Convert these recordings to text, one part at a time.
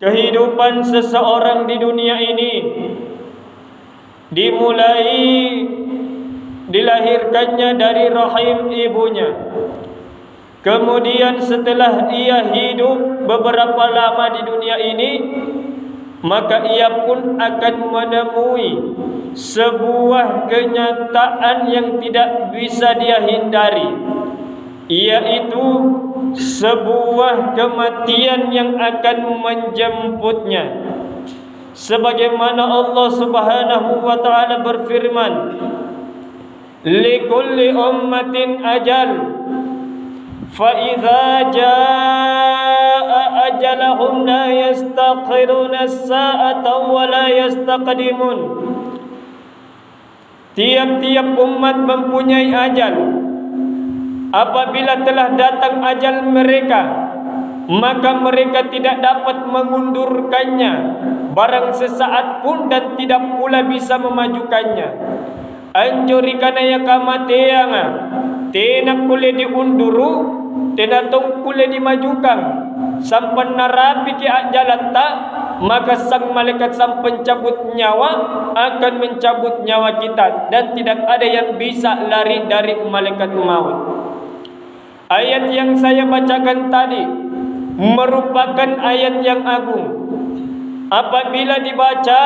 kehidupan seseorang di dunia ini dimulai dilahirkannya dari rahim ibunya. Kemudian setelah ia hidup beberapa lama di dunia ini, maka ia pun akan menemui sebuah kenyataan yang tidak bisa dia hindari, yaitu sebuah kematian yang akan menjemputnya. Sebagaimana Allah Subhanahu wa taala berfirman, likulli ummatin ajal fa idza jaa ajalahum la yastakhiruna as-sa'ata wa la yastaqdimun. Tiap-tiap umat mempunyai ajal. Apabila telah datang ajal mereka, maka mereka tidak dapat mengundurkannya barang sesaat pun, dan tidak pula bisa memajukannya. Anjurikana ya kamateanga tena kule diunduru, tena tong kule dimajukan sampai narapi ki ajalata, maka sang malaikat sang pencabut nyawa akan mencabut nyawa kita, dan tidak ada yang bisa lari dari malaikat maut. Ayat yang saya bacakan tadi merupakan ayat yang agung. Apabila dibaca,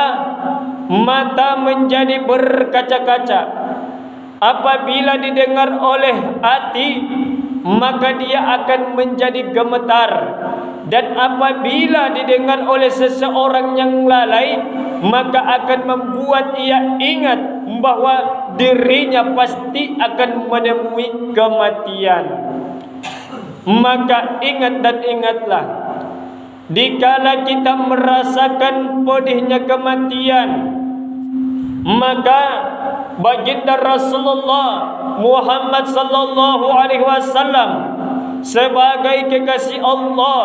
mata menjadi berkaca-kaca. Apabila didengar oleh hati, maka dia akan menjadi gemetar. Dan apabila didengar oleh seseorang yang lalai, maka akan membuat ia ingat bahwa dirinya pasti akan menemui kematian. Maka ingat dan ingatlah, dikala kita merasakan pedihnya kematian, maka baginda Rasulullah Muhammad sallallahu alaihi wasallam sebagai kekasih Allah,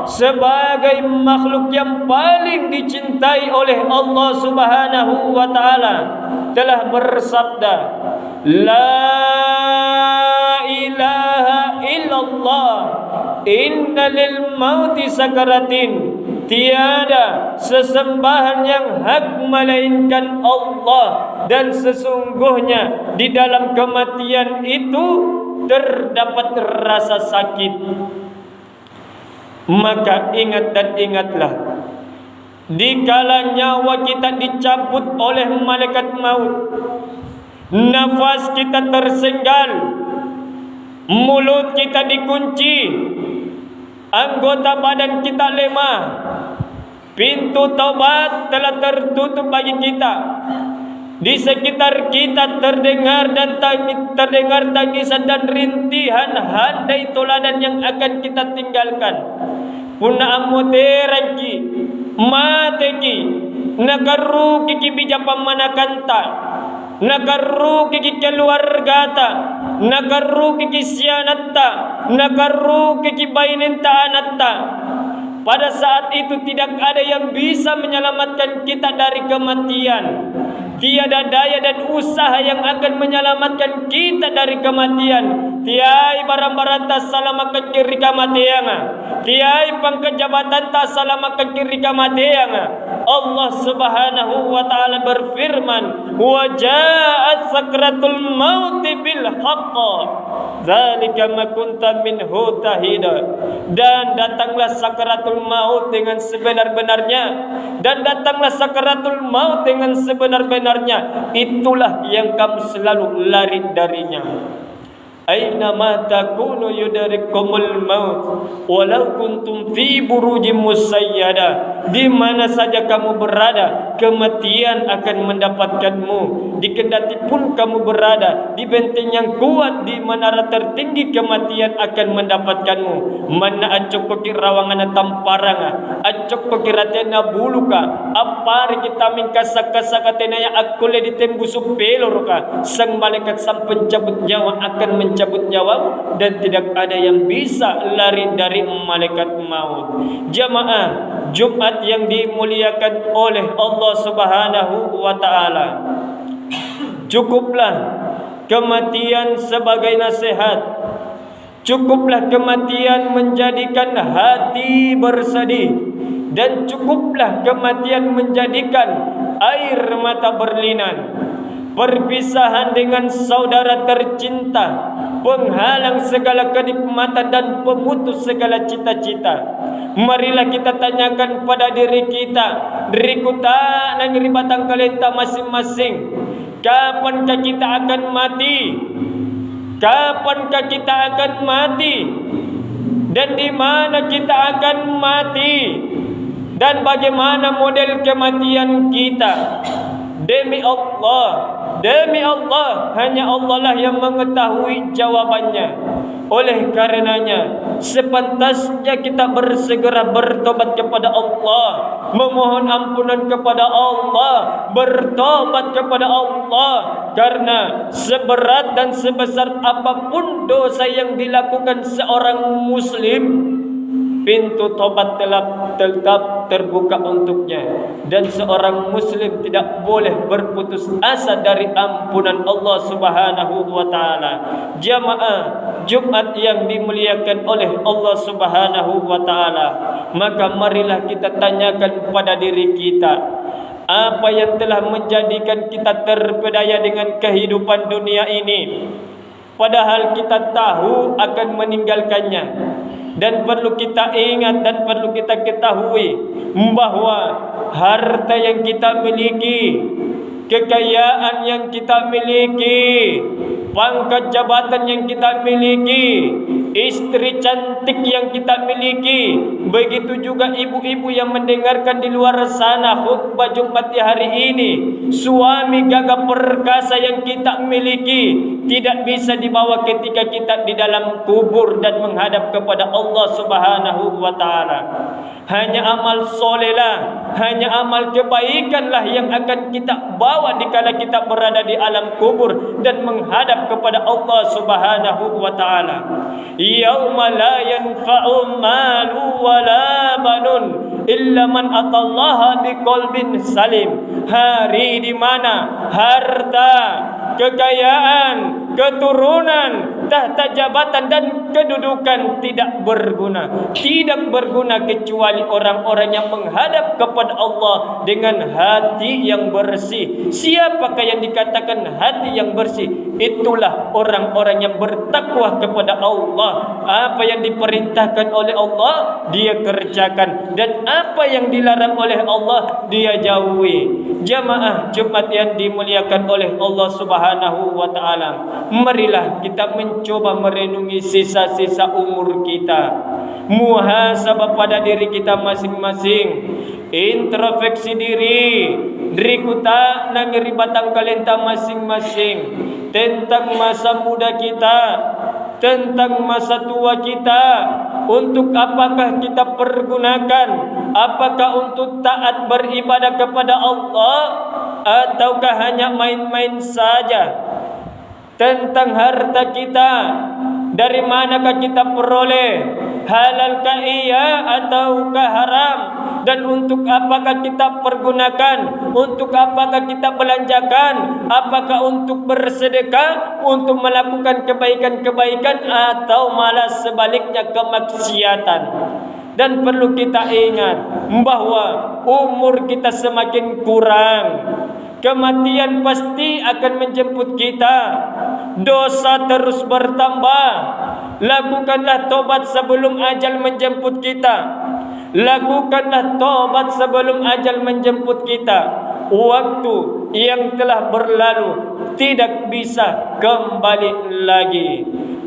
sebagai makhluk yang paling dicintai oleh Allah Subhanahu wa taala, telah bersabda, la ilaha illallah inna lil mauti sakaratin. Tiada sesembahan yang hak melainkan Allah, dan sesungguhnya di dalam kematian itu terdapat rasa sakit. Maka ingat dan ingatlah, dikala nyawa kita dicabut oleh malaikat maut, nafas kita tersenggal, mulut kita dikunci, anggota badan kita lemah, pintu taubat telah tertutup bagi kita. Di sekitar kita terdengar tangisan dan rintihan handai toladan yang akan kita tinggalkan. Puna amoteranki mateki nakaru kiki bija pamanakanta, nakaru kiki keluargata, nakaru kiki sianatta, nakaru kiki bainenta anatta. Pada saat itu tidak ada yang bisa menyelamatkan kita dari kematian. Tiada daya dan usaha yang akan menyelamatkan kita dari kematian. Tiai barang-barang tak salamakan kiri kematian. Tiai pangkejabatan tak salamakan kiri kematian. Allah Subhanahu wa taala berfirman, wa ja'at sakratul maut bil haqq zalika ma kunta minhu tahida. Dan datanglah sakaratul maut dengan sebenar-benarnya, dan datanglah sakaratul maut dengan sebenar-benarnya. Itulah yang kamu selalu lari darinya. Aina ma takunu yudrikumul maut walau kuntum fi burujim musayyada. Di mana saja kamu berada, kematian akan mendapatkanmu. Dikendati pun kamu berada di benteng yang kuat, di menara tertinggi, kematian akan mendapatkanmu. Mana acok peki rawangan tamparanga, acok peki ratena buluka, apa kita mingkasa-kasa katena yang akule ditembusuk pelor ka. Sang malaikat sang pencabut nyawa akan mencabut nyawamu, dan tidak ada yang bisa lari dari malaikat maut. Jamaah Jumat yang dimuliakan oleh Allah Subhanahu wa taala, cukuplah kematian sebagai nasihat. Cukuplah kematian menjadikan hati bersedih. dan cukuplah kematian menjadikan air mata berlinang. Perpisahan dengan saudara tercinta penghalang segala kenikmatan dan pemutus segala cita-cita. Marilah kita tanyakan pada diri kita, diriku tak nangri batang kalenta masing-masing, kapankah kita akan mati? Kapankah kita akan mati? Dan di mana kita akan mati? Dan bagaimana model kematian kita? Demi Allah, hanya Allah lah yang mengetahui jawabannya. Oleh karenanya, sepantasnya kita bersegera bertobat kepada Allah, memohon ampunan kepada Allah, bertobat kepada Allah. Karena seberat dan sebesar apapun dosa yang dilakukan seorang muslim, pintu tobat tetap terbuka untuknya, dan seorang muslim tidak boleh berputus asa dari ampunan Allah Subhanahu wa taala. Jamaah Jumat yang dimuliakan oleh Allah Subhanahu wa taala, maka marilah kita tanyakan pada diri kita, apa yang telah menjadikan kita terpedaya dengan kehidupan dunia ini, padahal kita tahu akan meninggalkannya. Dan perlu kita ingat dan perlu kita ketahui bahwa harta yang kita miliki, kekayaan yang kita miliki, pangkat jabatan yang kita miliki, istri cantik yang kita miliki, begitu juga ibu-ibu yang mendengarkan di luar sana khutbah Jumat di hari ini, suami gagah perkasa yang kita miliki tidak bisa dibawa ketika kita di dalam kubur dan menghadap kepada Allah Subhanahu wa taala. Hanya amal solehlah, hanya amal kebaikanlah yang akan kita bawa dikala kita berada di alam kubur dan menghadap kepada Allah Subhanahu wa taala. Yauma la yanfa'u malu wala banun illa man atallaha biqalbin salim. Hari di mana harta, kekayaan, keturunan, tahta jabatan dan kedudukan tidak berguna. Tidak berguna kecuali orang-orang yang menghadap kepada Allah dengan hati yang bersih. Siapakah yang dikatakan hati yang bersih? Itulah orang-orang yang bertakwa kepada Allah. Apa yang diperintahkan oleh Allah, dia kerjakan, dan apa yang dilarang oleh Allah, dia jauhi. Jamaah Jumat yang dimuliakan oleh Allah Subhanahu wa taala, marilah kita mencoba merenungi sisa-sisa umur kita, muhasabah pada diri kita masing-masing, introspeksi diriku tak nangiri batang kalenta masing-masing tentang masa muda kita, tentang masa tua kita. Untuk apakah kita pergunakan? Apakah untuk taat beribadah kepada Allah, ataukah hanya main-main saja? Tentang harta kita, dari manakah kita peroleh? Halalkah ia ataukah haram? Dan untuk apakah kita pergunakan? Untuk apakah kita belanjakan? Apakah untuk bersedekah, untuk melakukan kebaikan-kebaikan, atau malah sebaliknya kemaksiatan? Dan perlu kita ingat bahwa umur kita semakin kurang, kematian pasti akan menjemput kita. Dosa terus bertambah. Lakukanlah tobat sebelum ajal menjemput kita. Lakukanlah tobat sebelum ajal menjemput kita. Waktu yang telah berlalu tidak bisa kembali lagi.